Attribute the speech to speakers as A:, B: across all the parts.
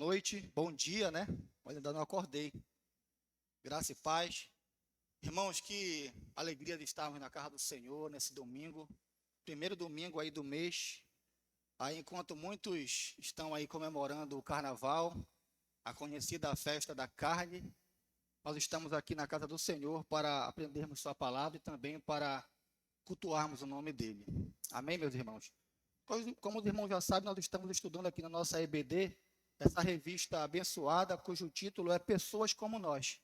A: noite, bom dia, né? Olha, ainda não acordei. Graça e paz. Irmãos, que alegria de estarmos na casa do Senhor nesse domingo, primeiro domingo aí do mês. Aí, enquanto muitos estão aí comemorando o carnaval, a conhecida festa da carne, nós estamos aqui na casa do Senhor para aprendermos sua palavra e também para cultuarmos o nome dele. Amém, meus irmãos? Como os irmãos já sabem, nós estamos estudando aqui na nossa EBD, essa revista abençoada, cujo título é Pessoas como Nós.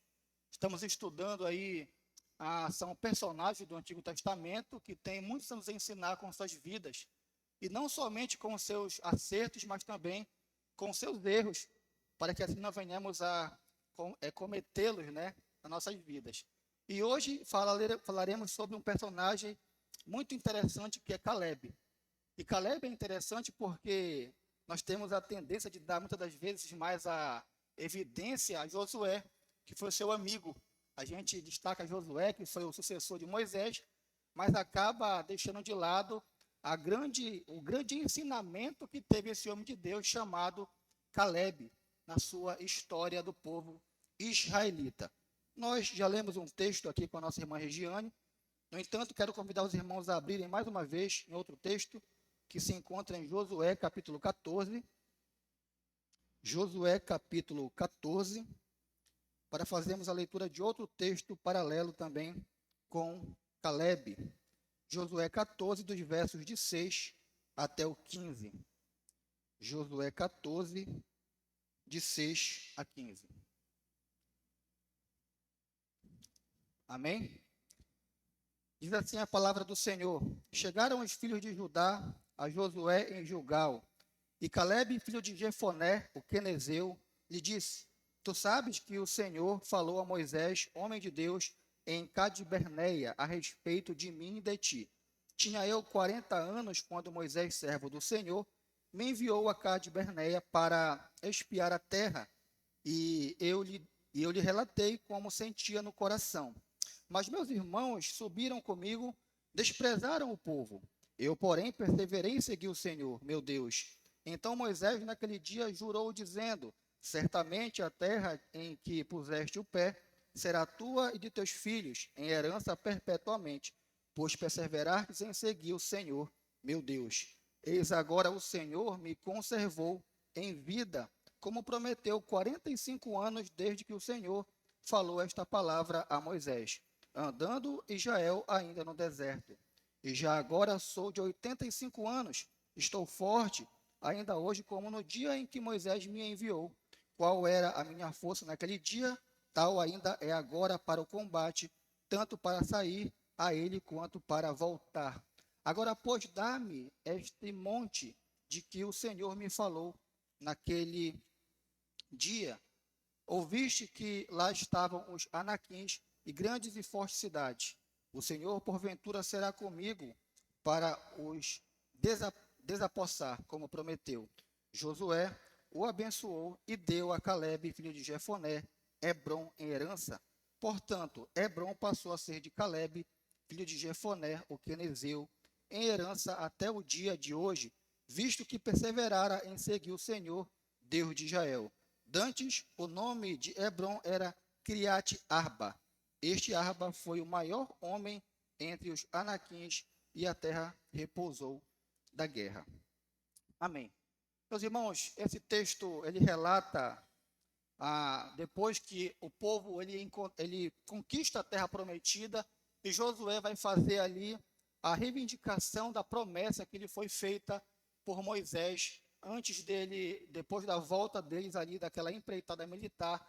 A: Estamos estudando aí, são personagens do Antigo Testamento que têm muito a nos ensinar com suas vidas, e não somente com seus acertos, mas também com seus erros, para que assim não venhamos a cometê-los, né, nas nossas vidas. E hoje falaremos sobre um personagem muito interessante que é Caleb. E Caleb é interessante porque nós temos a tendência de dar muitas das vezes mais a evidência a Josué, que foi seu amigo. A gente destaca Josué, que foi o sucessor de Moisés, mas acaba deixando de lado o grande ensinamento que teve esse homem de Deus chamado Caleb, na sua história do povo israelita. Nós já lemos um texto aqui com a nossa irmã Regiane. No entanto, quero convidar os irmãos a abrirem mais uma vez em outro texto, que se encontra em Josué capítulo 14. Josué capítulo 14, para fazermos a leitura de outro texto paralelo também com Caleb. Josué 14, dos versos de 6 até o 15. Josué 14, de 6 a 15. Amém? Diz assim a palavra do Senhor: Chegaram os filhos de Judá a Josué em Gilgal, e Caleb, filho de Jefoné, o quenezeu, lhe disse: Tu sabes que o Senhor falou a Moisés, homem de Deus, em Cades-Barneia, a respeito de mim e de ti. Tinha eu 40 anos quando Moisés, servo do Senhor, me enviou a Cades-Barneia para espiar a terra, e eu lhe relatei como sentia no coração. Mas meus irmãos subiram comigo, desprezaram o povo. Eu, porém, perseverei em seguir o Senhor, meu Deus. Então Moisés, naquele dia, jurou, dizendo: Certamente a terra em que puseste o pé será tua e de teus filhos, em herança perpetuamente, pois perseverastes em seguir o Senhor, meu Deus. Eis agora o Senhor me conservou em vida, como prometeu 45 anos desde que o Senhor falou esta palavra a Moisés, andando Israel ainda no deserto. E já agora sou de 85 anos, estou forte, ainda hoje como no dia em que Moisés me enviou. Qual era a minha força naquele dia, tal ainda é agora para o combate, tanto para sair a ele quanto para voltar. Agora, pois, dá-me este monte de que o Senhor me falou naquele dia. Ouviste que lá estavam os anaquins e grandes e fortes cidades. O Senhor, porventura, será comigo para os desapossar, como prometeu. Josué o abençoou e deu a Caleb, filho de Jefoné, Hebrom em herança. Portanto, Hebrom passou a ser de Caleb, filho de Jefoné, o quenezeu, em herança até o dia de hoje, visto que perseverara em seguir o Senhor, Deus de Israel. Dantes, o nome de Hebrom era Criate Arba. Este Arba foi o maior homem entre os anaquins e a terra repousou da guerra. Amém. Meus irmãos, esse texto ele relata depois que o povo ele conquista a terra prometida e Josué vai fazer ali a reivindicação da promessa que lhe foi feita por Moisés antes dele, depois da volta deles ali daquela empreitada militar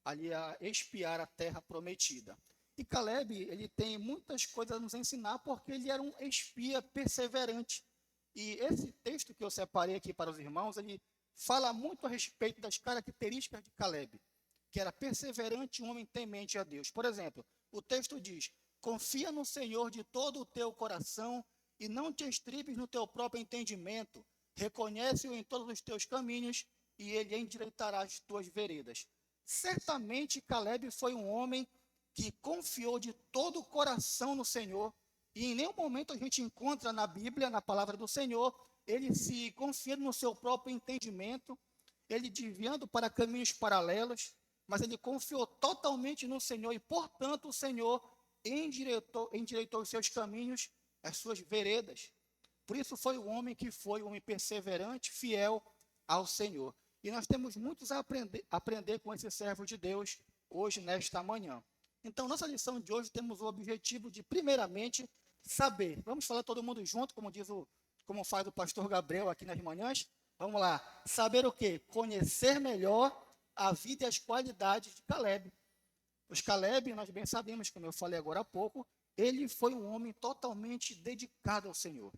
A: ali a espiar a terra prometida. E Caleb, ele tem muitas coisas a nos ensinar porque ele era um espia perseverante. E esse texto que eu separei aqui para os irmãos, ele fala muito a respeito das características de Caleb, que era perseverante, um homem temente a Deus. Por exemplo, o texto diz: confia no Senhor de todo o teu coração e não te estribes no teu próprio entendimento. Reconhece-o em todos os teus caminhos e ele endireitará as tuas veredas. Certamente Caleb foi um homem que confiou de todo o coração no Senhor, e em nenhum momento a gente encontra na Bíblia, na palavra do Senhor, ele se confia no seu próprio entendimento, ele desviando para caminhos paralelos, mas ele confiou totalmente no Senhor e, portanto, o Senhor endireitou os seus caminhos, as suas veredas. Por isso foi o homem que foi um homem perseverante, fiel ao Senhor. E nós temos muitos a aprender com esse servo de Deus hoje, nesta manhã. Então, nossa lição de hoje temos o objetivo de, primeiramente, saber. Vamos falar todo mundo junto, como faz o pastor Gabriel aqui nas manhãs? Vamos lá. Saber o quê? Conhecer melhor a vida e as qualidades de Caleb. Os Caleb, nós bem sabemos, como eu falei agora há pouco, ele foi um homem totalmente dedicado ao Senhor.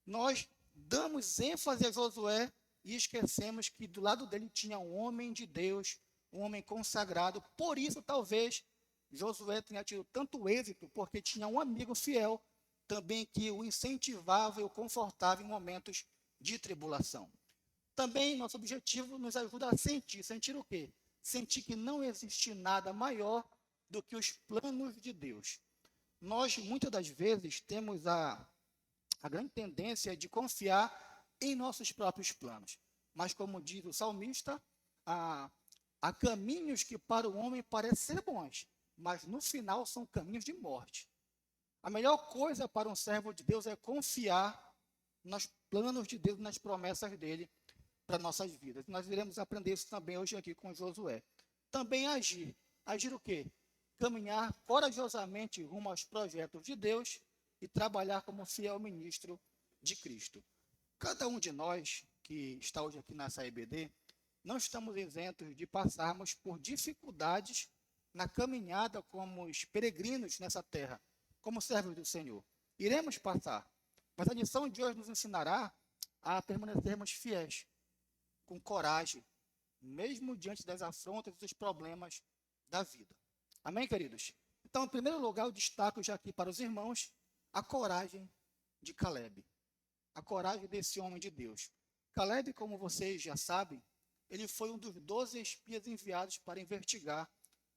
A: Nós damos ênfase a Josué e esquecemos que do lado dele tinha um homem de Deus, um homem consagrado. Por isso, talvez, Josué tenha tido tanto êxito, porque tinha um amigo fiel também que o incentivava e o confortava em momentos de tribulação. Também nosso objetivo nos ajuda a sentir. Sentir o quê? Sentir que não existe nada maior do que os planos de Deus. Nós, muitas das vezes, temos a grande tendência de confiar em nossos próprios planos. Mas, como diz o salmista, há caminhos que para o homem parecem ser bons, mas no final são caminhos de morte. A melhor coisa para um servo de Deus é confiar nos planos de Deus, nas promessas dele para nossas vidas. Nós iremos aprender isso também hoje aqui com Josué. Também agir. Agir o quê? Caminhar corajosamente rumo aos projetos de Deus e trabalhar como fiel ministro de Cristo. Cada um de nós que está hoje aqui nessa EBD, não estamos isentos de passarmos por dificuldades na caminhada como os peregrinos nessa terra, como servos do Senhor. Iremos passar, mas a lição de hoje nos ensinará a permanecermos fiéis, com coragem, mesmo diante das afrontas e dos problemas da vida. Amém, queridos? Então, em primeiro lugar, eu destaco já aqui para os irmãos a coragem de Caleb, a coragem desse homem de Deus. Caleb, como vocês já sabem, ele foi um dos 12 espias enviados para investigar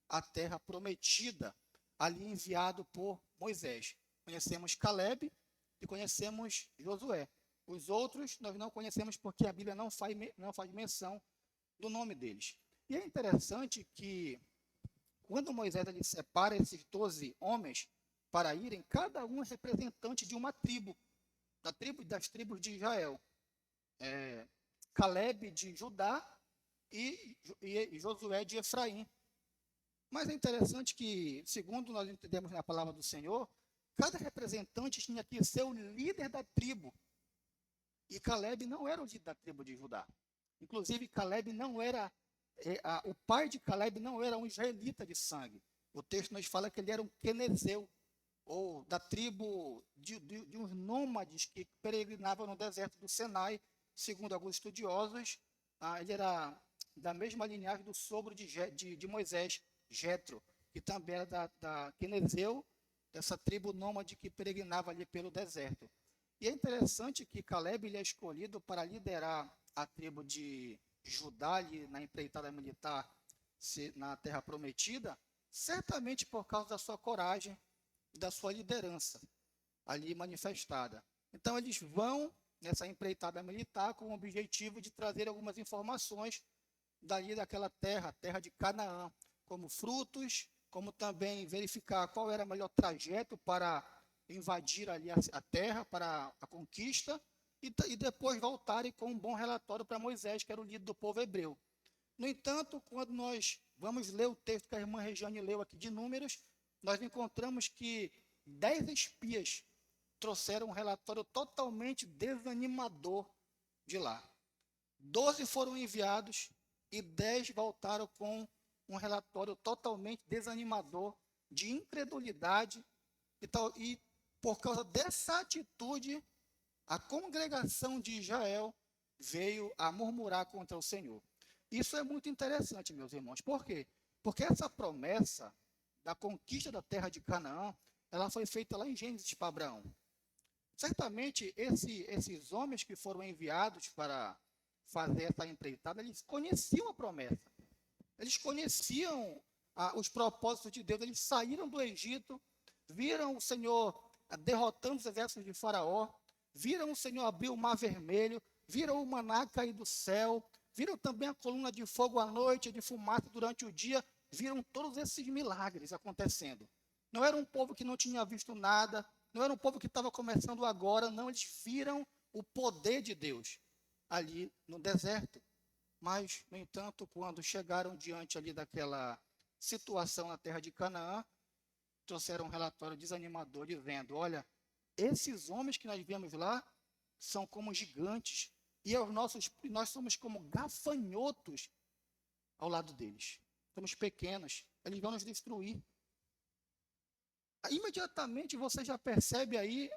A: a terra prometida, ali enviado por Moisés. Conhecemos Caleb e conhecemos Josué. Os outros nós não conhecemos porque a Bíblia não faz menção do nome deles. E é interessante que quando Moisés ele separa esses 12 homens para irem, cada um é representante de uma tribo, das tribos de Israel. Caleb de Judá e Josué de Efraim. Mas é interessante que, segundo nós entendemos na palavra do Senhor, cada representante tinha que ser o líder da tribo. E Caleb não era o líder da tribo de Judá. Inclusive, Caleb não era, o pai de Caleb não era um israelita de sangue. O texto nos fala que ele era um quenezeu, ou da tribo de uns nômades que peregrinavam no deserto do Sinai. Segundo alguns estudiosos, ele era da mesma linhagem do sogro de Moisés, Jetro, que também era da quenezeu, dessa tribo nômade que peregrinava ali pelo deserto. E é interessante que Caleb ele é escolhido para liderar a tribo de Judá ali na empreitada militar na Terra Prometida, certamente por causa da sua coragem e da sua liderança ali manifestada. Então eles vão nessa empreitada militar com o objetivo de trazer algumas informações dali daquela terra, a terra de Canaã, como frutos, como também verificar qual era o melhor trajeto para invadir ali a terra, para a conquista, e depois voltarem com um bom relatório para Moisés, que era o líder do povo hebreu. No entanto, quando nós vamos ler o texto que a irmã Regiane leu aqui de Números, nós encontramos que 10 espias trouxeram um relatório totalmente desanimador de lá. 12 foram enviados e 10 voltaram com um relatório totalmente desanimador de incredulidade e por causa dessa atitude, a congregação de Israel veio a murmurar contra o Senhor. Isso é muito interessante, meus irmãos. Por quê? Porque essa promessa da conquista da terra de Canaã, ela foi feita lá em Gênesis para Abraão. Certamente, esses homens que foram enviados para fazer essa empreitada, eles conheciam a promessa. Eles conheciam os propósitos de Deus. Eles saíram do Egito, viram o Senhor derrotando os exércitos de Faraó, viram o Senhor abrir o Mar Vermelho, viram o maná cair do céu, viram também a coluna de fogo à noite, de fumaça durante o dia, viram todos esses milagres acontecendo. Não era um povo que não tinha visto nada, não era um povo que estava começando agora, não, eles viram o poder de Deus ali no deserto. Mas, no entanto, quando chegaram diante ali daquela situação na terra de Canaã, trouxeram um relatório desanimador dizendo: olha, esses homens que nós vemos lá são como gigantes e nós somos como gafanhotos ao lado deles. Somos pequenos, eles vão nos destruir. Imediatamente você já percebe aí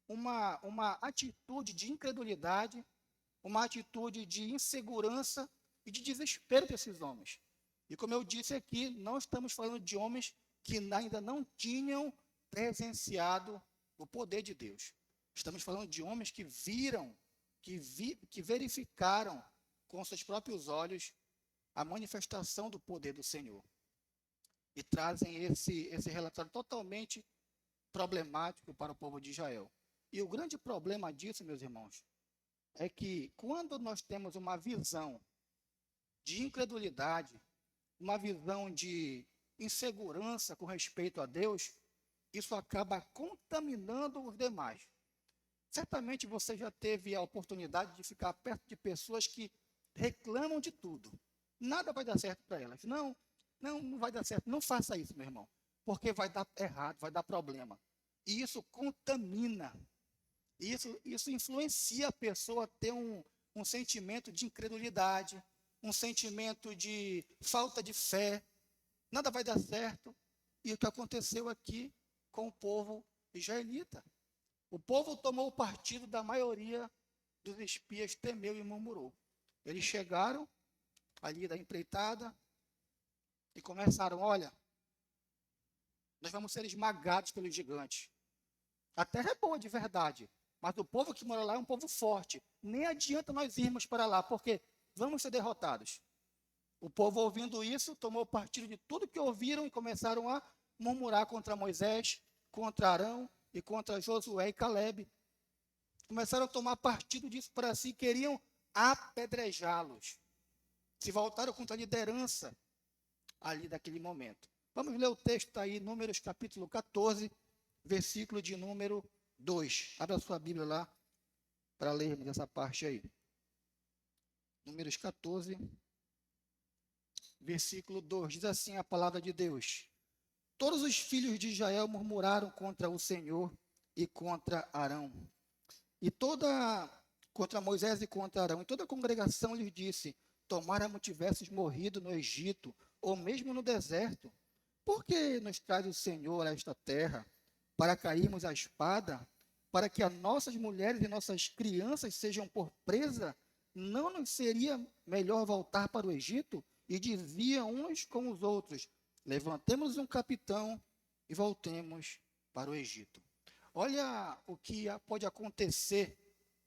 A: uma atitude de incredulidade, uma atitude de insegurança e de desespero desses homens. E como eu disse aqui, não estamos falando de homens que ainda não tinham presenciado o poder de Deus. Estamos falando de homens que viram, que verificaram com seus próprios olhos a manifestação do poder do Senhor. E trazem esse relatório totalmente problemático para o povo de Israel. E o grande problema disso, meus irmãos, é que quando nós temos uma visão de incredulidade, uma visão de insegurança com respeito a Deus, isso acaba contaminando os demais. Certamente você já teve a oportunidade de ficar perto de pessoas que reclamam de tudo. Nada vai dar certo para elas. Não vai dar certo. Não faça isso, meu irmão, porque vai dar errado, vai dar problema. E isso contamina. Isso influencia a pessoa a ter um sentimento de incredulidade, um sentimento de falta de fé. Nada vai dar certo. E o que aconteceu aqui com o povo israelita? O povo tomou o partido da maioria dos espias, temeu e murmurou. Eles chegaram ali da empreitada e começaram: olha, nós vamos ser esmagados pelos gigantes. A terra é boa de verdade, mas o povo que mora lá é um povo forte. Nem adianta nós irmos para lá, porque vamos ser derrotados. O povo, ouvindo isso, tomou partido de tudo que ouviram e começaram a murmurar contra Moisés, contra Arão e contra Josué e Calebe. Começaram a tomar partido disso para si, queriam apedrejá-los. Se voltaram contra a liderança ali daquele momento. Vamos ler o texto aí, Números capítulo 14, versículo de número 2. Abra a sua Bíblia lá para lermos essa parte aí. Números 14, versículo 2. Diz assim a palavra de Deus: todos os filhos de Israel murmuraram contra o Senhor e contra Arão. Contra Moisés e contra Arão. E toda a congregação lhes disse: tomara tivesses morrido no Egito, ou mesmo no deserto. Por que nos traz o Senhor a esta terra? Para cairmos à espada? Para que as nossas mulheres e nossas crianças sejam por presa? Não nos seria melhor voltar para o Egito? E diziam uns com os outros: levantemos um capitão e voltemos para o Egito. Olha o que pode acontecer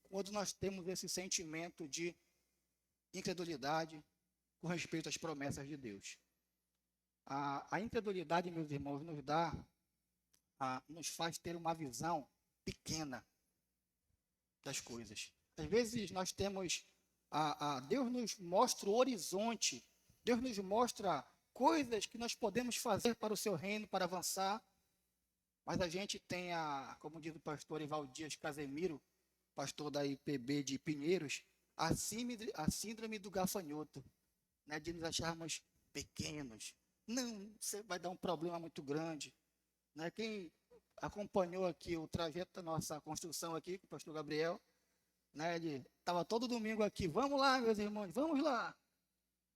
A: quando nós temos esse sentimento de incredulidade com respeito às promessas de Deus. A incredulidade, meus irmãos, nos faz ter uma visão pequena das coisas. Às vezes nós temos, Deus nos mostra o horizonte, Deus nos mostra coisas que nós podemos fazer para o seu reino, para avançar, mas a gente tem, como diz o pastor Evaldo Dias Casemiro, pastor da IPB de Pinheiros, a síndrome do gafanhoto, né, de nos acharmos pequenos. Não, você vai dar um problema muito grande. Né? Quem acompanhou aqui o trajeto da nossa construção aqui, com o pastor Gabriel, né, ele estava todo domingo aqui: vamos lá, meus irmãos, vamos lá.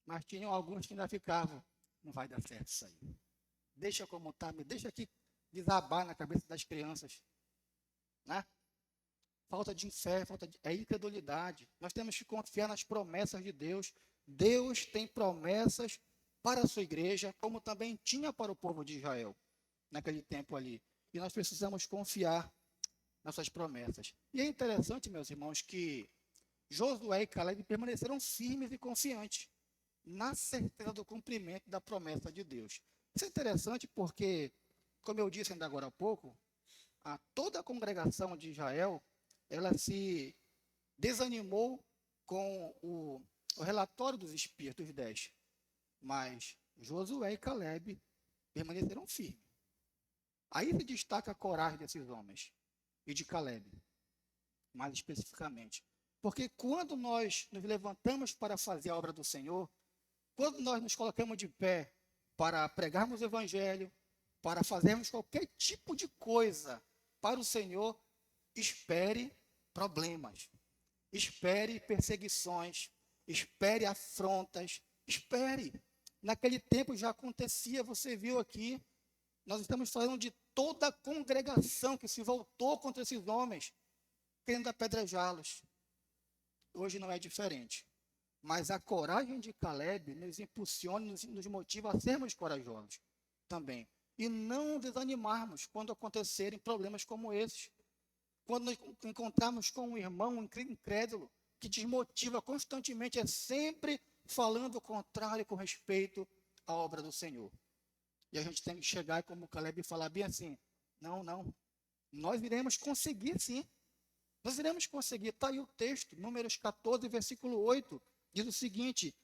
A: Mas tinham alguns que ainda ficavam: não vai dar certo isso aí. Deixa como está, me deixa aqui desabar na cabeça das crianças. Né? Falta de fé, é incredulidade. Nós temos que confiar nas promessas de Deus. Deus tem promessas para a sua igreja, como também tinha para o povo de Israel, naquele tempo ali. E nós precisamos confiar nas suas promessas. E é interessante, meus irmãos, que Josué e Caleb permaneceram firmes e confiantes na certeza do cumprimento da promessa de Deus. Isso é interessante porque, como eu disse ainda agora há pouco, toda a congregação de Israel, ela se desanimou com o relatório dos espias, dos 10. Mas Josué e Caleb permaneceram firmes. Aí se destaca a coragem desses homens e de Caleb, mais especificamente. Porque quando nós nos levantamos para fazer a obra do Senhor, quando nós nos colocamos de pé para pregarmos o Evangelho, para fazermos qualquer tipo de coisa para o Senhor, espere problemas, espere perseguições, espere afrontas, espere. Naquele tempo já acontecia, você viu aqui, nós estamos falando de toda a congregação que se voltou contra esses homens, querendo apedrejá-los. Hoje não é diferente. Mas a coragem de Caleb nos impulsiona, nos motiva a sermos corajosos também. E não desanimarmos quando acontecerem problemas como esses. Quando nos encontrarmos com um irmão incrédulo que desmotiva constantemente, é sempre falando o contrário com respeito à obra do Senhor. E a gente tem que chegar como Caleb e falar bem assim, não, nós iremos conseguir sim. Nós iremos conseguir. Está aí o texto, Números 14, versículo 8, diz o seguinte,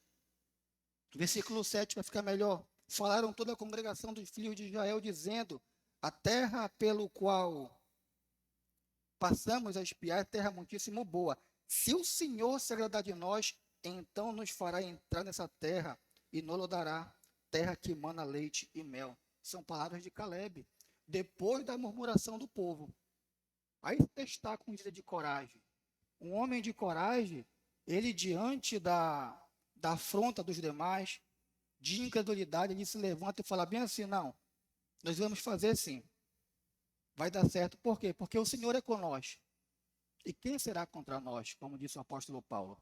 A: versículo 7 vai ficar melhor. Falaram toda a congregação dos filhos de Israel, dizendo, a terra pelo qual passamos a espiar é terra muitíssimo boa. Se o Senhor se agradar de nós, então nos fará entrar nessa terra e nos dará terra que mana leite e mel. São palavras de Caleb, depois da murmuração do povo. Aí está com medida de coragem. Um homem de coragem, ele diante da afronta dos demais, de incredulidade, ele se levanta e fala bem assim, não, nós vamos fazer sim. Vai dar certo. Por quê? Porque o Senhor é conosco. E quem será contra nós, como disse o apóstolo Paulo?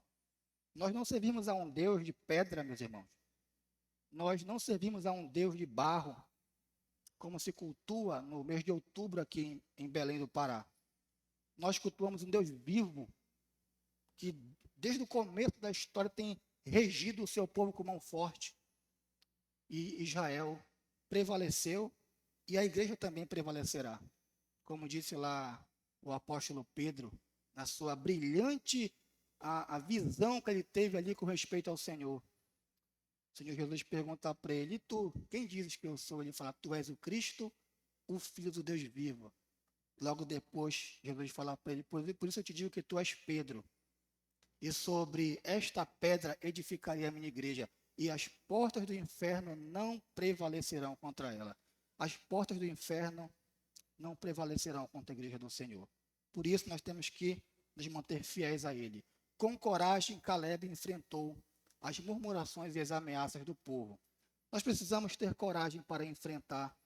A: Nós não servimos a um Deus de pedra, meus irmãos. Nós não servimos a um Deus de barro, como se cultua no mês de outubro aqui em Belém do Pará. Nós cultuamos um Deus vivo, que desde o começo da história tem regido o seu povo com mão forte. E Israel prevaleceu e a igreja também prevalecerá. Como disse lá o apóstolo Pedro, na sua brilhante a visão que ele teve ali com respeito ao Senhor. O Senhor Jesus pergunta para ele, e tu, quem dizes que eu sou? Ele fala, tu és o Cristo, o Filho do Deus vivo. Logo depois, Jesus fala para ele, por isso eu te digo que tu és Pedro, e sobre esta pedra edificarei a minha igreja, e as portas do inferno não prevalecerão contra ela. As portas do inferno não prevalecerão contra a igreja do Senhor. Por isso nós temos que nos manter fiéis a Ele. Com coragem, Caleb enfrentou as murmurações e as ameaças do povo. Nós precisamos ter coragem para enfrentar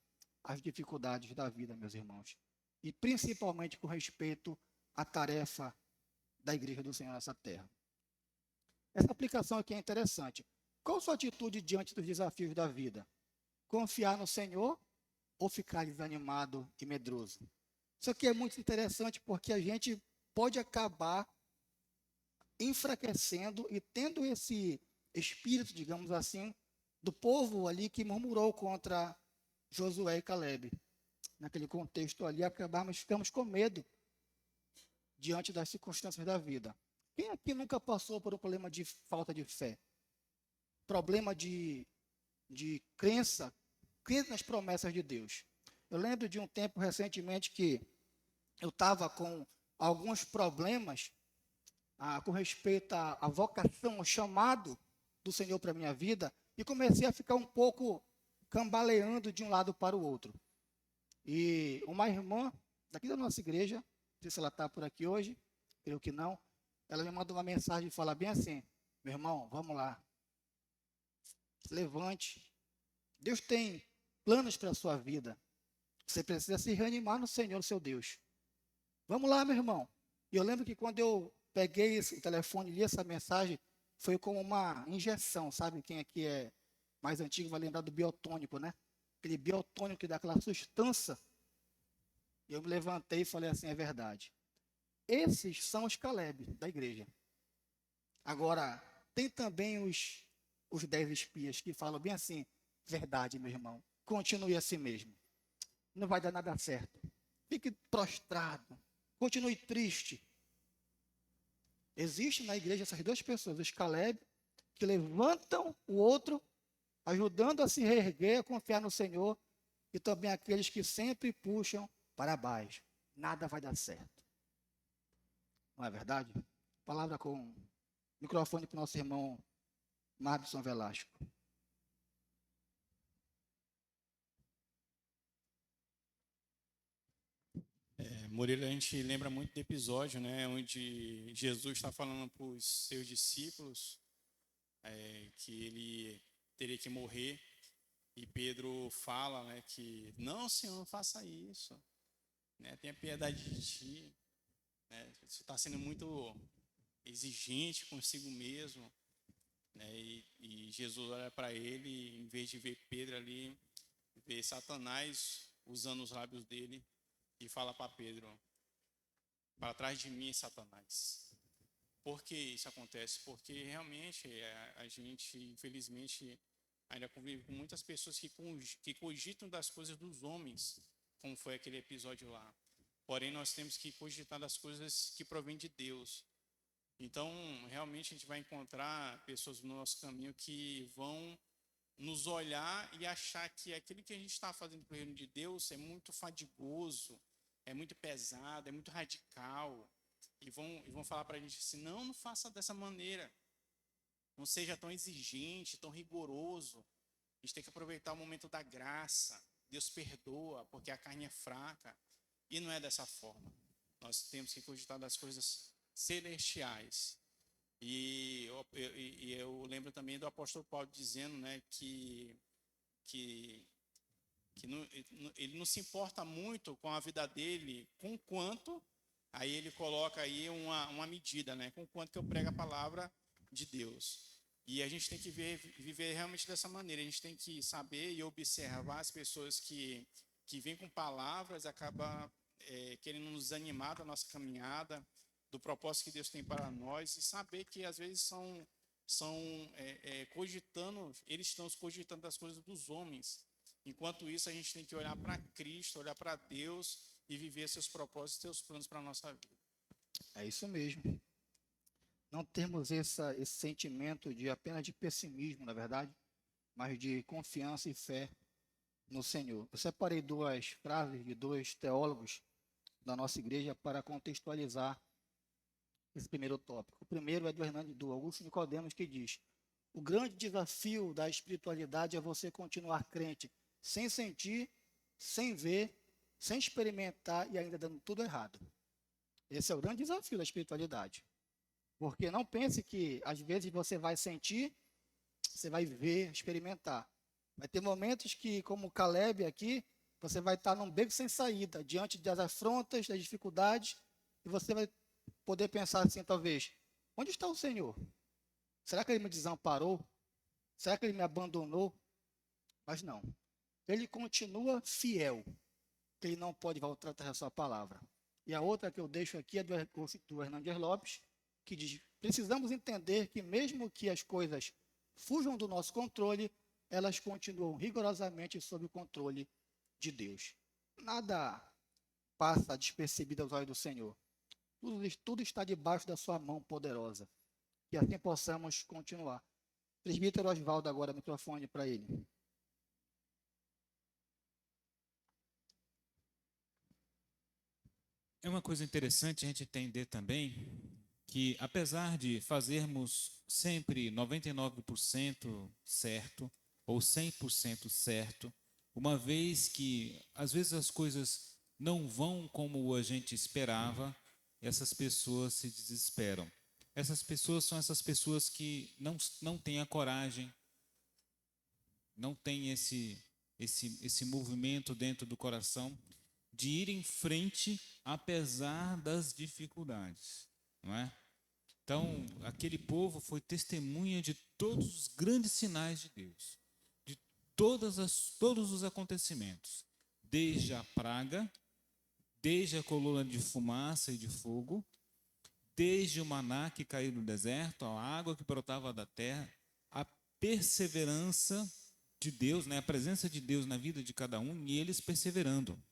A: as dificuldades da vida, meus irmãos. E principalmente com respeito à tarefa da igreja do Senhor nessa terra. Essa aplicação aqui é interessante. Qual a sua atitude diante dos desafios da vida? Confiar no Senhor ou ficar desanimado e medroso? Isso aqui é muito interessante porque a gente pode acabar enfraquecendo e tendo esse espírito, digamos assim, do povo ali que murmurou contra Josué e Caleb. Naquele contexto ali, ficamos com medo diante das circunstâncias da vida. Quem aqui nunca passou por um problema de falta de fé? Problema de crença nas promessas de Deus. Eu lembro de um tempo recentemente que eu estava com alguns problemas com respeito à vocação, ao chamado do Senhor para a minha vida, e comecei a ficar um pouco cambaleando de um lado para o outro. E uma irmã daqui da nossa igreja, não sei se ela está por aqui hoje, creio que não, ela me mandou uma mensagem e fala bem assim, meu irmão, vamos lá, se levante, Deus tem planos para a sua vida, você precisa se reanimar no Senhor, seu Deus. Vamos lá, meu irmão. E eu lembro que quando eu peguei esse telefone e li essa mensagem, foi como uma injeção, sabe? Quem aqui é mais antigo vai lembrar do biotônico, né? Aquele biotônico que dá aquela sustância. E eu me levantei e falei assim, é verdade. Esses são os Caleb da igreja. Agora, tem também os 10 espias que falam bem assim, verdade, meu irmão, continue assim mesmo. Não vai dar nada certo. Fique prostrado. Continue triste. Existem na igreja essas duas pessoas, os Caleb que levantam o outro, ajudando a se reerguer, a confiar no Senhor, e também aqueles que sempre puxam para baixo. Nada vai dar certo. Não é verdade? Palavra com microfone para o nosso irmão Marbson Velasco.
B: Murilo, a gente lembra muito do episódio, né, onde Jesus está falando para os seus discípulos que ele teria que morrer, e Pedro fala, né, que não, Senhor, não faça isso, né, tenha piedade de ti, né, você está sendo muito exigente consigo mesmo, né, e Jesus olha para ele, e, em vez de ver Pedro ali, vê Satanás usando os lábios dele e fala para Pedro: para trás de mim, Satanás. Por que isso acontece? Porque realmente a gente, infelizmente, ainda convive com muitas pessoas que cogitam das coisas dos homens, como foi aquele episódio lá. Porém, nós temos que cogitar das coisas que provêm de Deus. Então, realmente, a gente vai encontrar pessoas no nosso caminho que vão nos olhar e achar que aquilo que a gente está fazendo para o reino de Deus é muito fadigoso, é muito pesado, é muito radical. E vão falar para a gente assim: não, não faça dessa maneira. Não seja tão exigente, tão rigoroso. A gente tem que aproveitar o momento da graça. Deus perdoa, porque a carne é fraca. E não é dessa forma. Nós temos que cogitar das coisas celestiais. E eu lembro também do apóstolo Paulo dizendo, né, que ele não se importa muito com a vida dele, com quanto, aí ele coloca aí uma medida, né, com quanto que eu prego a palavra de Deus. E a gente tem que viver realmente dessa maneira. A gente tem que saber e observar as pessoas que vêm com palavras, acaba querendo nos desanimar da nossa caminhada, do propósito que Deus tem para nós, e saber que às vezes são cogitando, eles estão cogitando das coisas dos homens. Enquanto isso, a gente tem que olhar para Cristo, olhar para Deus e viver seus propósitos, seus planos para a nossa vida.
A: É isso mesmo. Não temos esse sentimento de apenas de pessimismo, na verdade, mas de confiança e fé no Senhor. Eu separei duas frases de dois teólogos da nossa igreja para contextualizar esse primeiro tópico. O primeiro é do Augusto Nicodemos, que diz: o grande desafio da espiritualidade é você continuar crente sem sentir, sem ver, sem experimentar e ainda dando tudo errado. Esse é o grande desafio da espiritualidade. Porque não pense que às vezes você vai sentir, você vai ver, experimentar. Vai ter momentos que, como Caleb aqui, você vai estar num beco sem saída, diante das afrontas, das dificuldades, e você vai poder pensar assim, talvez: onde está o Senhor? Será que Ele me desamparou? Será que Ele me abandonou? Mas não. Ele continua fiel, que Ele não pode voltar atrás da sua palavra. E a outra que eu deixo aqui é do Hernandes Lopes, que diz: precisamos entender que mesmo que as coisas fujam do nosso controle, elas continuam rigorosamente sob o controle de Deus. Nada passa despercebido aos olhos do Senhor. Tudo está debaixo da sua mão poderosa. Que assim possamos continuar. Presbítero Oswaldo, agora microfone para ele.
C: É uma coisa interessante a gente entender também que, apesar de fazermos sempre 99% certo ou 100% certo, uma vez que às vezes as coisas não vão como a gente esperava, essas pessoas se desesperam. Essas pessoas são essas pessoas que não têm a coragem, não têm esse movimento dentro do coração de ir em frente apesar das dificuldades, não é? Então, aquele povo foi testemunha de todos os grandes sinais de Deus, de todos os acontecimentos, desde a praga, desde a coluna de fumaça e de fogo, desde o maná que caiu no deserto, a água que brotava da terra, a perseverança de Deus, né, a presença de Deus na vida de cada um e eles perseverando.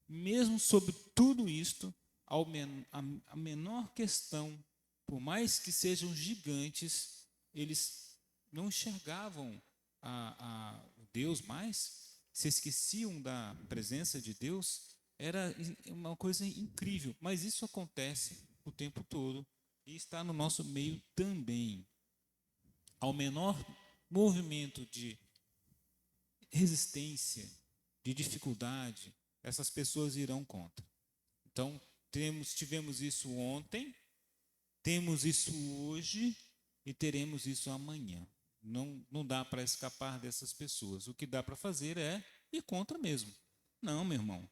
C: Mesmo sobre tudo isto, a menor questão, por mais que sejam gigantes, eles não enxergavam Deus mais, se esqueciam da presença de Deus. Era uma coisa incrível, mas isso acontece o tempo todo e está no nosso meio também. Ao menor movimento de resistência, de dificuldade, essas pessoas irão contra. Então, tivemos isso ontem, temos isso hoje e teremos isso amanhã. Não dá para escapar dessas pessoas. O que dá para fazer é ir contra mesmo. Não, meu irmão.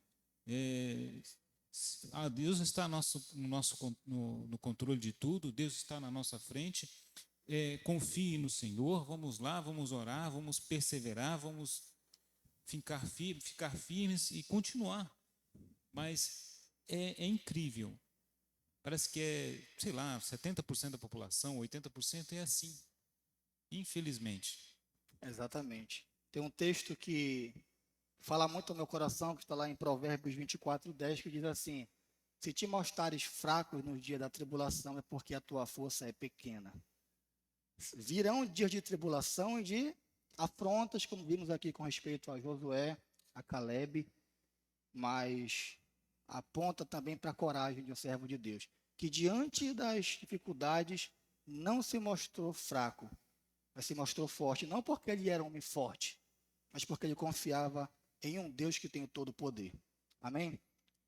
C: Deus está no controle de tudo, Deus está na nossa frente. Confie no Senhor, vamos lá, vamos orar, vamos perseverar, vamos ficar firmes e continuar. Mas é incrível. Parece que sei lá, 70% da população, 80% é assim, infelizmente.
A: Exatamente. Tem um texto que fala muito ao meu coração, que está lá em Provérbios 24:10, que diz assim: se te mostrares fracos no dia da tribulação, é porque a tua força é pequena. Virão dias de tribulação e de afrontas, como vimos aqui com respeito a Josué, a Calebe, mas aponta também para a coragem de um servo de Deus, que diante das dificuldades não se mostrou fraco, mas se mostrou forte, não porque ele era um homem forte, mas porque ele confiava em um Deus que tem todo o poder. Amém?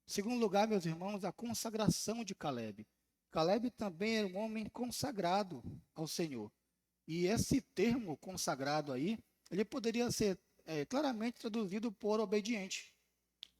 A: Segundo lugar, meus irmãos, a consagração de Calebe. Calebe também era um homem consagrado ao Senhor. E esse termo consagrado aí, ele poderia ser claramente traduzido por obediente.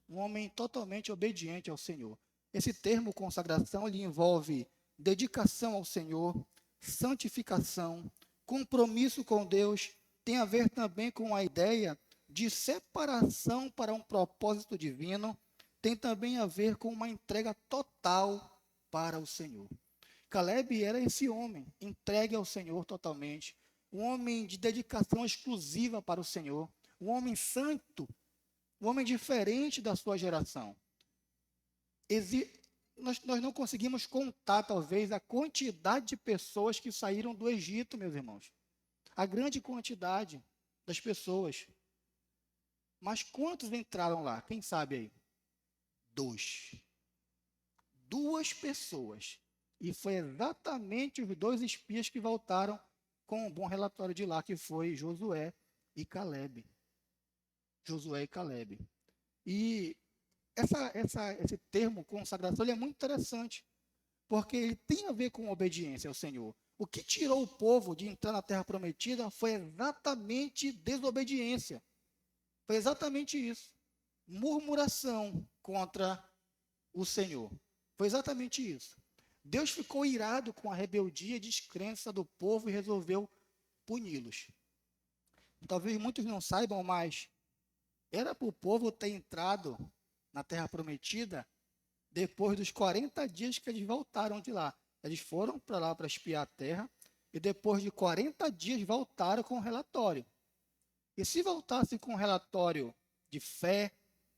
A: Um homem totalmente obediente ao Senhor. Esse termo consagração, ele envolve dedicação ao Senhor, santificação, compromisso com Deus, tem a ver também com a ideia de separação para um propósito divino, tem também a ver com uma entrega total para o Senhor. Calebe era esse homem, entregue ao Senhor totalmente, um homem de dedicação exclusiva para o Senhor, um homem santo, um homem diferente da sua geração. Nós não conseguimos contar, talvez, a quantidade de pessoas que saíram do Egito, meus irmãos. A grande quantidade das pessoas. Mas quantos entraram lá? Quem sabe aí? 2. 2 pessoas. E foi exatamente os 2 espias que voltaram com um bom relatório de lá, que foi Josué e Calebe. Josué e Calebe. E esse termo consagração ele é muito interessante, porque ele tem a ver com obediência ao Senhor. O que tirou o povo de entrar na terra prometida foi exatamente desobediência. Foi exatamente isso. Murmuração contra o Senhor. Foi exatamente isso. Deus ficou irado com a rebeldia e descrença do povo e resolveu puni-los. Talvez muitos não saibam, mas era para o povo ter entrado na terra prometida depois dos 40 dias que eles voltaram de lá. Eles foram para lá para espiar a terra e depois de 40 dias voltaram com um relatório. E se voltassem com um relatório de fé,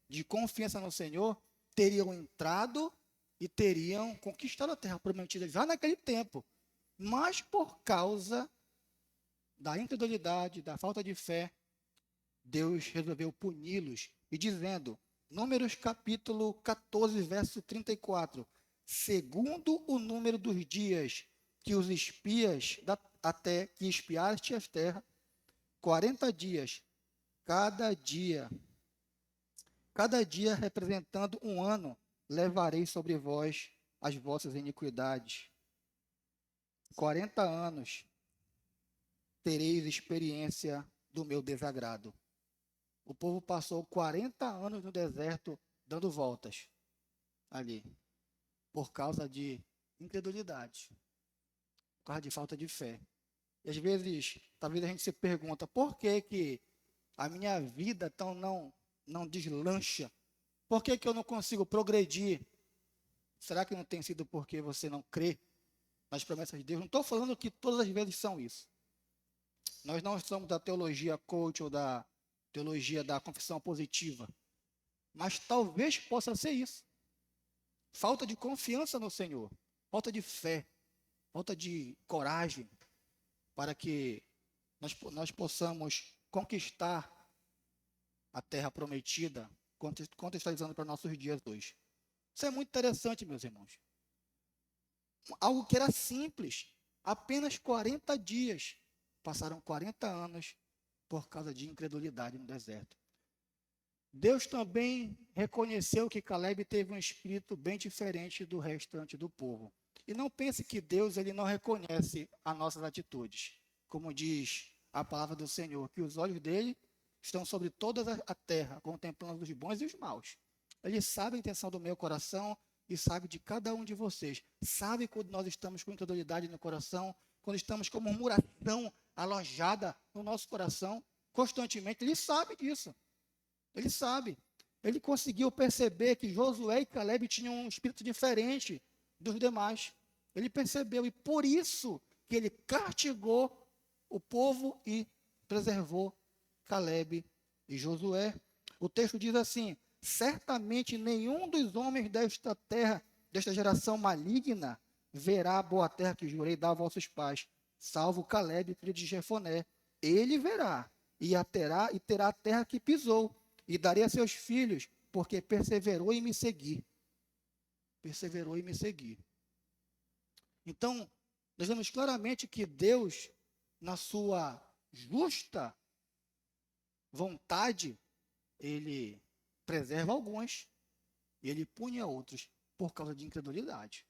A: de confiança no Senhor, teriam entrado e teriam conquistado a terra prometida já naquele tempo. Mas por causa da incredulidade, da falta de fé, Deus resolveu puni-los e dizendo, Números capítulo 14, verso 34, segundo o número dos dias que os espias até que espiaste as terras, 40 dias, cada dia representando um ano, levarei sobre vós as vossas iniquidades. 40 anos tereis experiência do meu desagrado. O povo passou 40 anos no deserto dando voltas ali, por causa de incredulidade, por causa de falta de fé. E às vezes, talvez a gente se pergunta, por que que a minha vida tão não deslancha? Por que que eu não consigo progredir? Será que não tem sido porque você não crê nas promessas de Deus? Não estou falando que todas as vezes são isso. Nós não somos da teologia coach ou da teologia da confissão positiva. Mas talvez possa ser isso. Falta de confiança no Senhor. Falta de fé. Falta de coragem. para que nós possamos conquistar a terra prometida, contextualizando para nossos dias hoje. Isso é muito interessante, meus irmãos. Algo que era simples, apenas 40 dias, passaram 40 anos por causa de incredulidade no deserto. Deus também reconheceu que Caleb teve um espírito bem diferente do restante do povo. E não pense que Deus ele não reconhece as nossas atitudes. Como diz a palavra do Senhor, que os olhos dele estão sobre toda a terra, contemplando os bons e os maus. Ele sabe a intenção do meu coração e sabe de cada um de vocês. Sabe quando nós estamos com incredulidade no coração, quando estamos com murmuração alojada no nosso coração, constantemente. Ele sabe disso. Ele sabe. Ele conseguiu perceber que Josué e Caleb tinham um espírito diferente dos demais. Ele percebeu e por isso que ele castigou o povo e preservou Caleb e Josué. O texto diz assim: certamente nenhum dos homens desta terra, desta geração maligna, verá a boa terra que jurei dar a vossos pais, salvo Caleb, filho de Jefoné. Ele verá e terá a terra que pisou, e darei a seus filhos, porque perseverou em me seguir. Perseverou em me seguir. Então, nós vemos claramente que Deus, na sua justa vontade, ele preserva alguns e ele pune a outros por causa de incredulidade,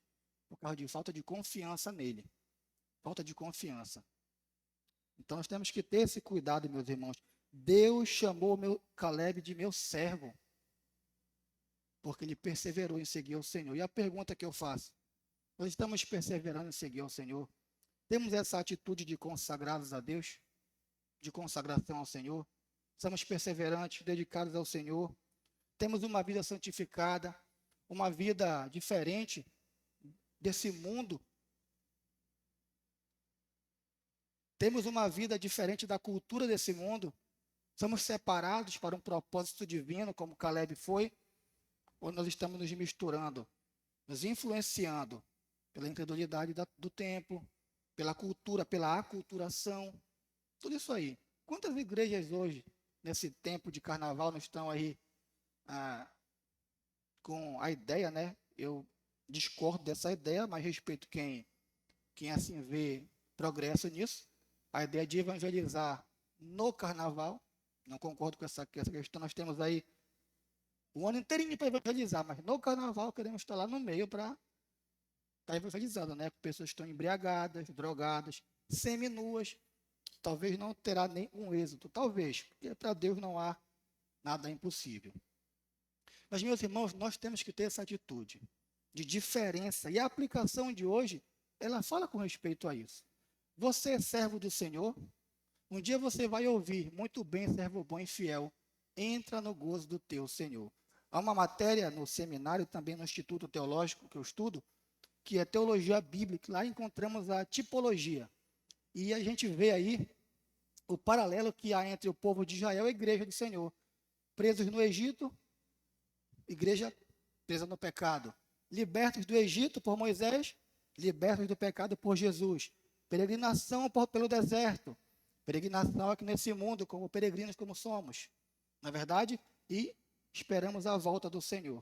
A: por causa de falta de confiança nele. Falta de confiança. Então nós temos que ter esse cuidado, meus irmãos. Deus chamou Caleb de meu servo, porque ele perseverou em seguir ao Senhor. E a pergunta que eu faço: nós estamos perseverando em seguir ao Senhor? Temos essa atitude de consagrados a Deus? De consagração ao Senhor? Somos perseverantes, dedicados ao Senhor? Temos uma vida santificada, uma vida diferente desse mundo? Temos uma vida diferente da cultura desse mundo? Somos separados para um propósito divino, como Caleb foi? Ou nós estamos nos misturando, nos influenciando pela incredulidade do tempo, pela cultura, pela aculturação? Tudo isso aí. Quantas igrejas hoje, nesse tempo de carnaval, não estão aí com a ideia, né? Eu discordo dessa ideia, mas respeito quem assim vê progresso nisso. A ideia de evangelizar no carnaval, não concordo com essa questão. Nós temos aí o ano inteirinho para evangelizar, mas no carnaval queremos estar lá no meio para estar evangelizando, né? Pessoas estão embriagadas, drogadas, seminuas. Talvez não terá nenhum êxito, talvez, porque para Deus não há nada impossível. Mas, meus irmãos, nós temos que ter essa atitude de diferença. E a aplicação de hoje, ela fala com respeito a isso. Você é servo do Senhor? Um dia você vai ouvir: muito bem, servo bom e fiel, entra no gozo do teu Senhor. Há uma matéria no seminário, também no Instituto Teológico que eu estudo, que é Teologia Bíblica. Lá encontramos a tipologia. E a gente vê aí o paralelo que há entre o povo de Israel e a igreja do Senhor. Presos no Egito, igreja presa no pecado. Libertos do Egito por Moisés, libertos do pecado por Jesus. Peregrinação pelo deserto. Peregrinação aqui nesse mundo, como peregrinos como somos. Na verdade, e esperamos a volta do Senhor.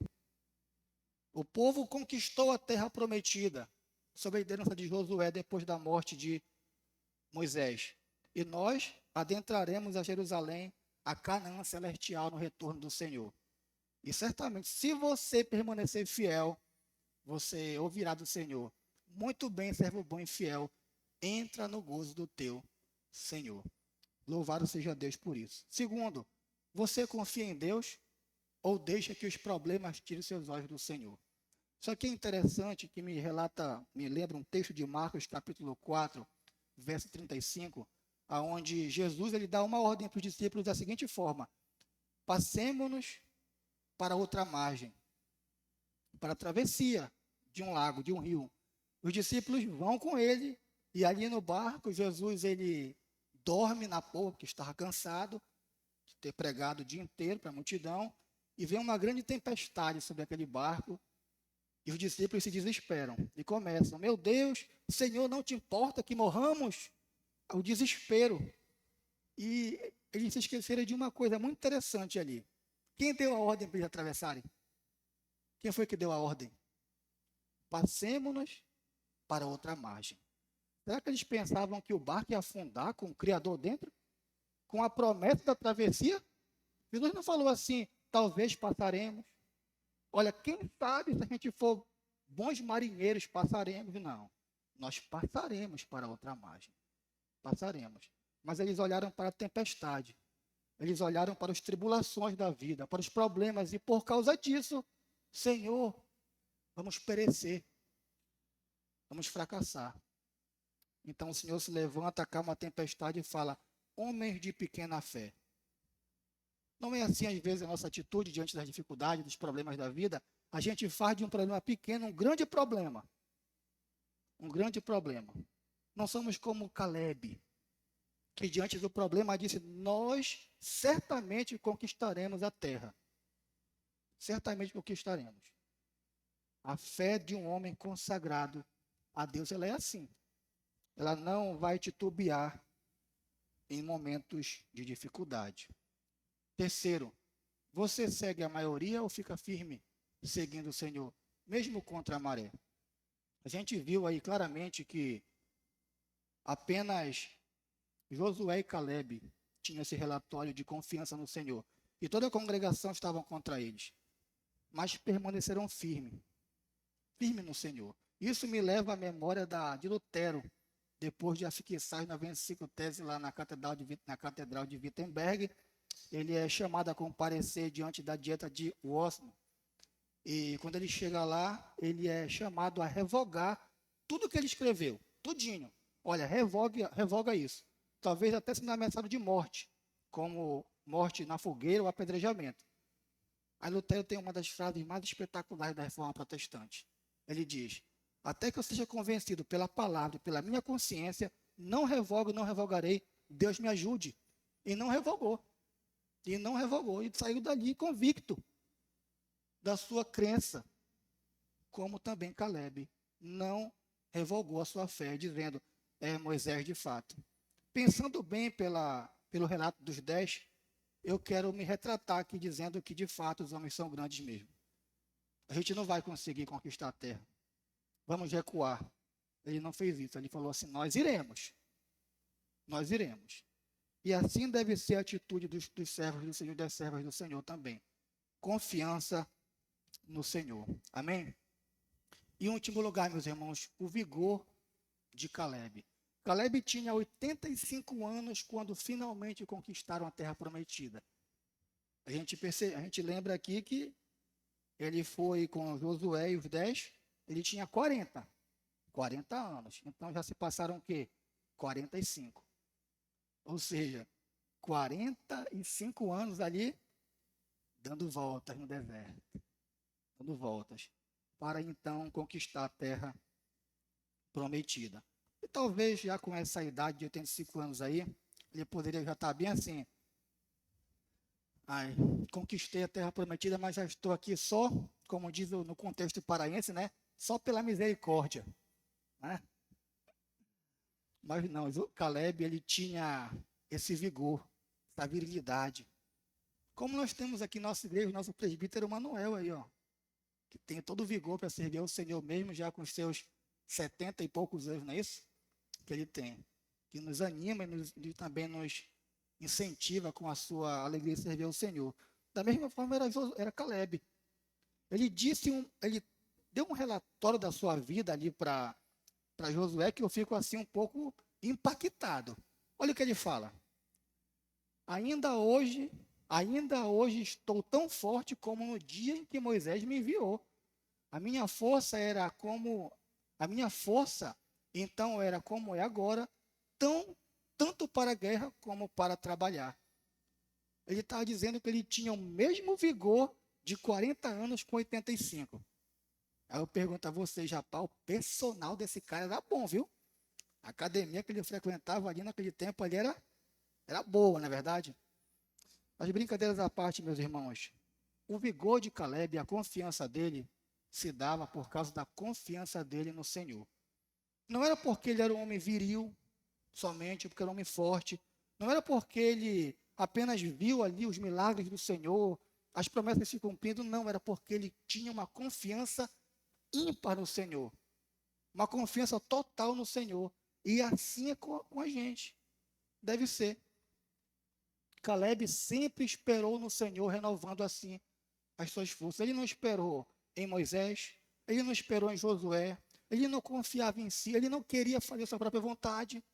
A: O povo conquistou a terra prometida, sob a liderança de Josué, depois da morte de Moisés. E nós adentraremos a Jerusalém, a Canaã celestial, no retorno do Senhor. E certamente, se você permanecer fiel, você ouvirá do Senhor: muito bem, servo bom e fiel, entra no gozo do teu Senhor. Louvado seja Deus por isso. Segundo, você confia em Deus ou deixa que os problemas tirem seus olhos do Senhor? Isso aqui é interessante, que me lembra um texto de Marcos, capítulo 4, verso 35, onde Jesus ele dá uma ordem para os discípulos da seguinte forma: passemo-nos para outra margem, para a travessia de um lago, de um rio. Os discípulos vão com ele, e ali no barco, Jesus ele dorme na popa, porque estava cansado de ter pregado o dia inteiro para a multidão, e vem uma grande tempestade sobre aquele barco, e os discípulos se desesperam, e começam: meu Deus, Senhor, não te importa que morramos? o desespero. E eles se esqueceram de uma coisa muito interessante ali. Quem deu a ordem para eles atravessarem? Quem foi que deu a ordem? Passemos-nos para outra margem. Será que eles pensavam que o barco ia afundar com o Criador dentro? Com a promessa da travessia? Jesus não falou assim, talvez passaremos. Olha, quem sabe se a gente for bons marinheiros, passaremos. Não, nós passaremos para outra margem. Passaremos. Mas eles olharam para a tempestade. Eles olharam para as tribulações da vida, para os problemas. E por causa disso, Senhor, vamos perecer. Vamos fracassar. Então o Senhor se levanta, acalma a tempestade e fala, homens de pequena fé. Não é assim, às vezes, a nossa atitude diante das dificuldades, dos problemas da vida. A gente faz de um problema pequeno um grande problema. Um grande problema. Não somos como Caleb, que diante do problema disse, nós certamente conquistaremos a terra. Certamente conquistaremos. A fé de um homem consagrado a Deus, ela é assim. Ela não vai titubear em momentos de dificuldade. Terceiro, você segue a maioria ou fica firme seguindo o Senhor, mesmo contra a maré? A gente viu aí claramente que apenas Josué e Caleb tinham esse relatório de confiança no Senhor. E toda a congregação estava contra eles. Mas permaneceram firmes no Senhor. Isso me leva à memória de Lutero, depois de afixar as 95 teses lá na Catedral de Wittenberg. Ele é chamado a comparecer diante da dieta de Worcester. E quando ele chega lá, ele é chamado a revogar tudo que ele escreveu, tudinho. Olha, revoga isso. Talvez até sendo ameaçado de morte, como morte na fogueira ou apedrejamento. Aí Lutero tem uma das frases mais espetaculares da Reforma Protestante. Ele diz, até que eu seja convencido pela palavra e pela minha consciência, não revogo, não revogarei, Deus me ajude. E não revogou. E não revogou. E saiu dali convicto da sua crença, como também Caleb não revogou a sua fé, dizendo, é Moisés de fato. Pensando bem pelo relato dos 10, eu quero me retratar aqui dizendo que de fato os homens são grandes mesmo. A gente não vai conseguir conquistar a terra. Vamos recuar. Ele não fez isso, ele falou assim, nós iremos. Nós iremos. E assim deve ser a atitude dos servos do Senhor e das servas do Senhor também. Confiança no Senhor. Amém? E em último lugar, meus irmãos, o vigor de Caleb. Caleb tinha 85 anos quando finalmente conquistaram a terra prometida. A gente lembra aqui que ele foi com Josué e os 10, ele tinha 40 anos. Então já se passaram o quê? 45. Ou seja, 45 anos ali, dando voltas no deserto. Dando voltas. Para então conquistar a terra prometida. E talvez já com essa idade de 85 anos aí, ele poderia já estar bem assim. Ai, conquistei a terra prometida, mas já estou aqui só, como diz no contexto paraense, né? Só pela misericórdia. Né? Mas não, o Caleb, ele tinha esse vigor, essa virilidade. Como nós temos aqui nossa igreja, nosso presbítero Manuel aí, ó, que tem todo o vigor para servir ao Senhor mesmo, já com os seus 70 e poucos anos, não é isso? Que ele tem. Que nos anima e também nos incentiva com a sua alegria de servir ao Senhor. Da mesma forma era Caleb. Ele deu um relatório da sua vida ali para Josué que eu fico assim um pouco impactado. Olha o que ele fala. Ainda hoje estou tão forte como no dia em que Moisés me enviou. A minha força então era como é agora, tanto para a guerra como para trabalhar. Ele estava dizendo que ele tinha o mesmo vigor de 40 anos com 85. Aí eu pergunto a vocês, rapaz, o personal desse cara era bom, viu? A academia que ele frequentava ali naquele tempo ali era boa, não é verdade? As brincadeiras à parte, meus irmãos, o vigor de Caleb e a confiança dele se dava por causa da confiança dele no Senhor. Não era porque ele era um homem viril, somente, porque era um homem forte. Não era porque ele apenas viu ali os milagres do Senhor, as promessas se cumprindo, não, era porque ele tinha uma confiança ímpar no Senhor, uma confiança total no Senhor. E assim é com a gente, deve ser. Caleb sempre esperou no Senhor, renovando assim as suas forças. Ele não esperou em Moisés, ele não esperou em Josué, ele não confiava em si, ele não queria fazer sua própria vontade,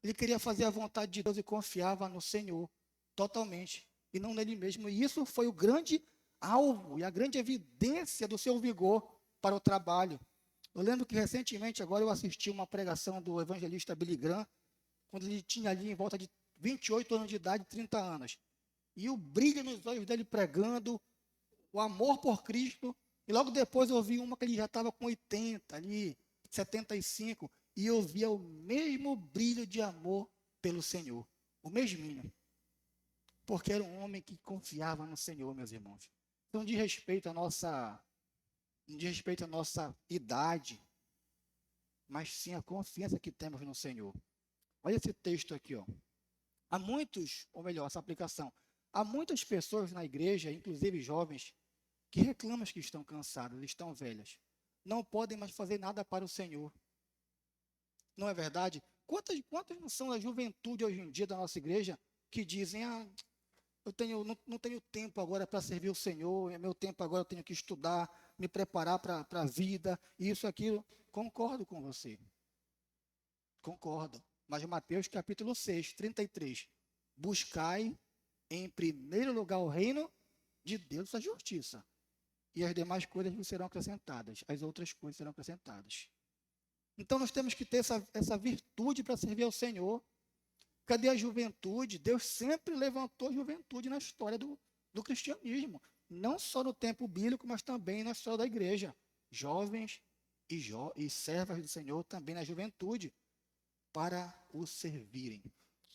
A: ele queria fazer a vontade de Deus e confiava no Senhor totalmente, e não nele mesmo. E isso foi o grande alvo e a grande evidência do seu vigor para o trabalho. Eu lembro que recentemente, agora eu assisti uma pregação do evangelista Billy Graham, quando ele tinha ali em volta de 28 anos de idade, 30 anos. E o brilho nos olhos dele pregando, o amor por Cristo. E logo depois eu vi uma que ele já estava com 80, ali, 75, e eu via o mesmo brilho de amor pelo Senhor, o mesminho. Porque era um homem que confiava no Senhor, meus irmãos. Não diz respeito à nossa idade, mas sim a confiança que temos no Senhor. Olha esse texto aqui, ó. Há muitos, ou melhor, essa aplicação, há muitas pessoas na igreja, inclusive jovens, que reclamam que estão cansadas, estão velhas. Não podem mais fazer nada para o Senhor. Não é verdade? Quantas não são da juventude hoje em dia da nossa igreja que dizem, não tenho tempo agora para servir o Senhor, é meu tempo agora, eu tenho que estudar, me preparar para a vida, isso, aquilo. Concordo com você. Concordo. Mas Mateus capítulo 6, 33. Buscai em primeiro lugar o reino de Deus e a justiça. E as demais coisas vos serão acrescentadas. As outras coisas serão acrescentadas. Então nós temos que ter essa virtude para servir ao Senhor. Cadê a juventude? Deus sempre levantou a juventude na história do cristianismo. Não só no tempo bíblico, mas também na história da igreja. Jovens e servas do Senhor também na juventude, para o servirem.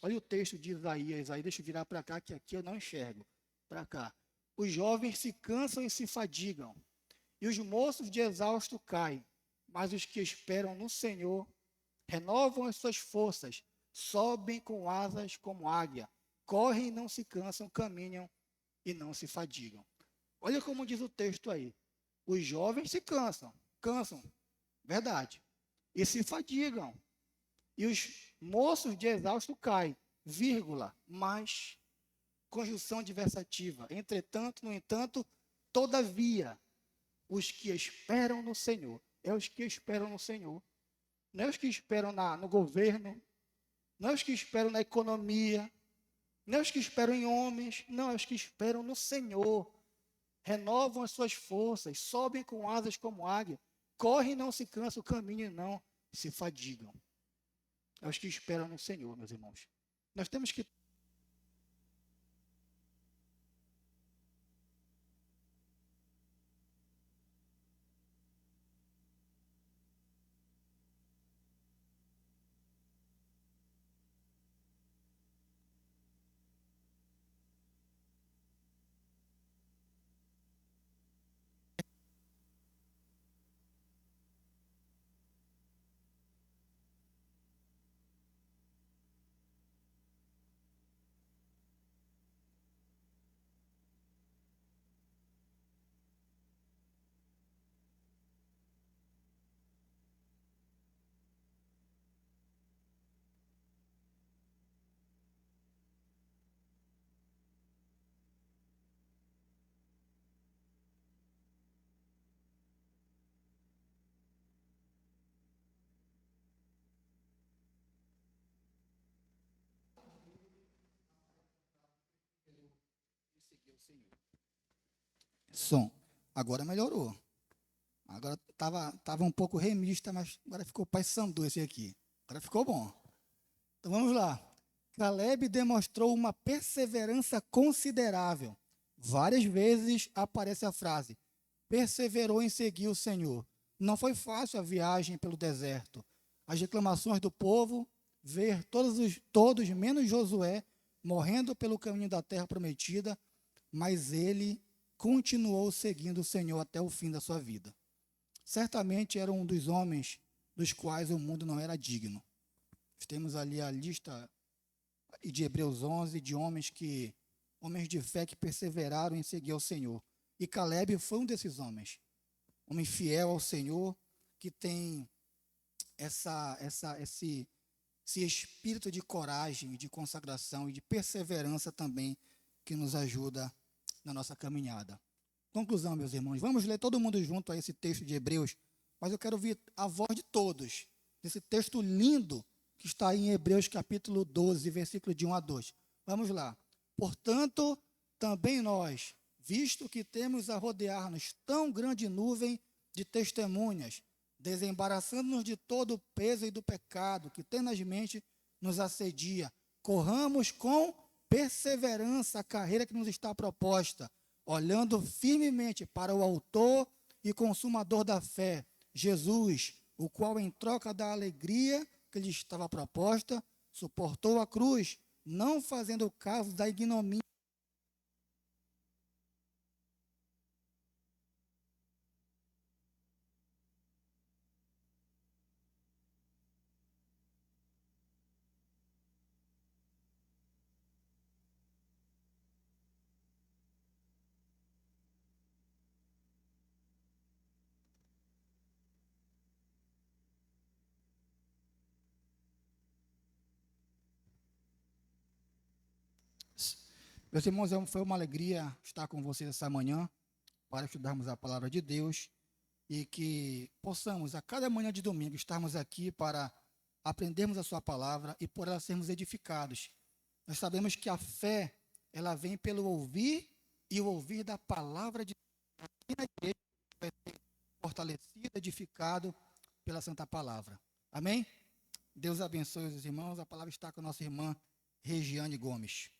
A: Olha o texto de Isaías aí, deixa eu virar para cá, que aqui eu não enxergo. Para cá. Os jovens se cansam e se fadigam, e os moços de exausto caem, mas os que esperam no Senhor renovam as suas forças, sobem com asas como águia, correm e não se cansam, caminham e não se fadigam. Olha como diz o texto aí. Os jovens se cansam, verdade, e se fadigam. E os moços de exausto caem, vírgula, mas, conjunção adversativa. Entretanto, no entanto, todavia, os que esperam no Senhor, é os que esperam no Senhor. Não é os que esperam no governo, não é os que esperam na economia, não é os que esperam em homens, não, é os que esperam no Senhor. Renovam as suas forças, sobem com asas como águia, correm e não se cansam, caminham e não se fadigam. É os que esperam no Senhor, meus irmãos. Nós temos que seguir o Senhor. Som. Agora melhorou. Agora estava um pouco remista, mas agora ficou pai sandu esse aqui. Agora ficou bom. Então vamos lá. Caleb demonstrou uma perseverança considerável. Várias vezes aparece a frase: perseverou em seguir o Senhor. Não foi fácil a viagem pelo deserto. As reclamações do povo, ver todos menos Josué morrendo pelo caminho da terra prometida, mas ele continuou seguindo o Senhor até o fim da sua vida. Certamente era um dos homens dos quais o mundo não era digno. temos ali a lista de Hebreus 11, de homens de fé que perseveraram em seguir ao Senhor. E Caleb foi um desses homens. Homem fiel ao Senhor, que tem esse espírito de coragem, de consagração e de perseverança também, que nos ajuda na nossa caminhada. Conclusão, meus irmãos, vamos ler todo mundo junto a esse texto de Hebreus, mas eu quero ouvir a voz de todos, desse texto lindo que está aí em Hebreus capítulo 12, versículo de 1 a 2. Vamos lá. Portanto, também nós, visto que temos a rodear-nos tão grande nuvem de testemunhas, desembaraçando-nos de todo o peso e do pecado que tenazmente nos assedia, corramos com perseverança a carreira que nos está proposta, olhando firmemente para o autor e consumador da fé, Jesus, o qual, em troca da alegria que lhe estava proposta, suportou a cruz, não fazendo caso da ignomínia. Meus irmãos, foi uma alegria estar com vocês essa manhã para estudarmos a palavra de Deus e que possamos, a cada manhã de domingo, estarmos aqui para aprendermos a sua palavra e por ela sermos edificados. Nós sabemos que a fé, ela vem pelo ouvir e o ouvir da palavra de Deus. E na igreja vai ser fortalecido, edificado pela santa palavra. Amém? Deus abençoe os irmãos. A palavra está com a nossa irmã Regiane Gomes.